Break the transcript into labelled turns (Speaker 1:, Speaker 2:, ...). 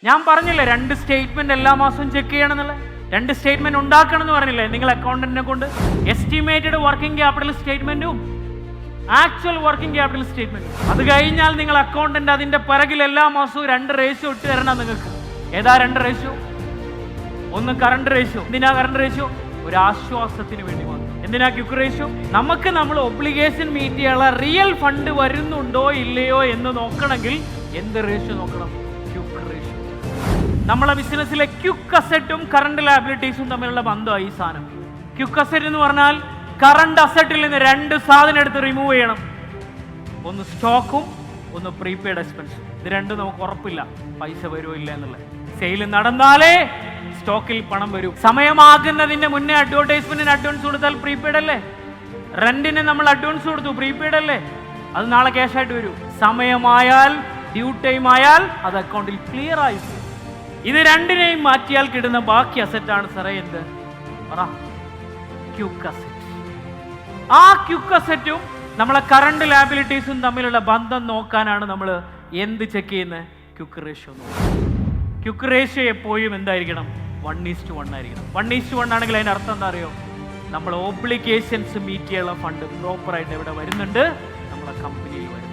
Speaker 1: ഞാൻ പറഞ്ഞില്ലേ 2 സ്റ്റേറ്റ്മെന്റ് എല്ലാ മാസവും ചെക്ക് ചെയ്യണമെന്നുള്ള, 2 സ്റ്റേറ്റ്മെന്റ് ഉണ്ടാക്കണം എന്ന് പറഞ്ഞില്ലേ നിങ്ങൾ അക്കൗണ്ടന്റിനെ കൊണ്ട്. എസ്റ്റിമേറ്റഡ് വർക്കിംഗ് ക്യാപിറ്റൽ സ്റ്റേറ്റ്മെന്റും ആക്ച്വൽ വർക്കിംഗ് ക്യാപിറ്റൽ സ്റ്റേറ്റ്മെന്റ്. അത് കഴിഞ്ഞാൽ നിങ്ങൾ അക്കൗണ്ടന്റ് അതിന്റെ പിറകിൽ എല്ലാ മാസവും 2 റേഷ്യോ ഇട്ട് തരണം നിങ്ങൾക്ക്. ഏതാ 2 റേഷ്യോ? ഒന്ന് കറണ്ട് റേഷ്യോ. എന്തിനാ കറണ്ട് റേഷ്യോ? ഒരു ആശ്വാസത്തിന് വേണ്ടി മാത്രം. എന്തിനാ ക്യുക്ക് റേഷ്യോ? നമുക്ക് നമ്മൾ ഒബ്ലിഗേഷൻ മീറ്റ് ചെയ്യാനുള്ള റിയൽ ഫണ്ട് വരുന്നുണ്ടോ ഇല്ലയോ എന്ന് നോക്കണമെങ്കിൽ എന്ത് റേഷ്യോ നോക്കണം? Quick ratio. നമ്മളെ ബിസിനസ്സിലെ ക്യുക്ക് അസറ്റും കറണ്ട് ലയബിലിറ്റീസും തമ്മിലുള്ള ബന്ധമായി ഈ സാധനം. ക്യുക്ക് അസറ്റ് എന്ന് പറഞ്ഞാൽ കറണ്ട് അസറ്റിൽ നിന്ന് 2 സാധനം എടുത്ത് റിമൂവ് ചെയ്യണം. ഒന്ന് സ്റ്റോക്കും ഒന്ന് പ്രീപെയ്ഡ് എക്സ്പെൻസും. ഇത് രണ്ടും നമുക്ക് ഉറപ്പില്ല പൈസ വരുമോ ഇല്ല എന്നുള്ളത്. സെയിൽ നടന്നാലേ സ്റ്റോക്കിൽ പണം വരും. സമയമാകുന്നതിന്റെ മുന്നേ അഡ്വർടൈസ്മെന്റിന് അഡ്വാൻസ് കൊടുത്താൽ പ്രീപെയ്ഡ് അല്ലേ? റെന്റിന് നമ്മൾ അഡ്വാൻസ് കൊടുത്തു, പ്രീപെയ്ഡ് അല്ലേ? അത് നാളെ ക്യാഷ് ആയിട്ട് വരും. സമയമായാൽ, ഡ്യൂ ടൈം ആയാൽ അത് അക്കൗണ്ടിൽ ക്ലിയർ ആയി. ഇത് രണ്ടിനെയും മാറ്റിയാൽ കിട്ടുന്ന ബാക്കി അസറ്റാണ് സാറേ എന്ത്? Quick asset. ആ ക്യുക്ക് അസറ്റും നമ്മളെ കറണ്ട് ലയബിലിറ്റീസും തമ്മിലുള്ള ബന്ധം നോക്കാനാണ് നമ്മൾ എന്ത് ചെക്ക് ചെയ്യുന്നത്? Quick ratio. ക്യുക്ക് റേഷ്യോ എപ്പോഴും എന്തായിരിക്കണം? 1:1 ആയിരിക്കണം. 1:1 ആണെങ്കിൽ അതിൻ്റെ അർത്ഥം എന്താ അറിയോ? നമ്മൾ ഓബ്ലിഗേഷൻസ് മീറ്റ് ചെയ്യാനുള്ള ഫണ്ട് പ്രോപ്പറായിട്ട് എവിടെ വരുന്നുണ്ട്? നമ്മളെ കമ്പനിയിൽ വരുന്നുണ്ട്.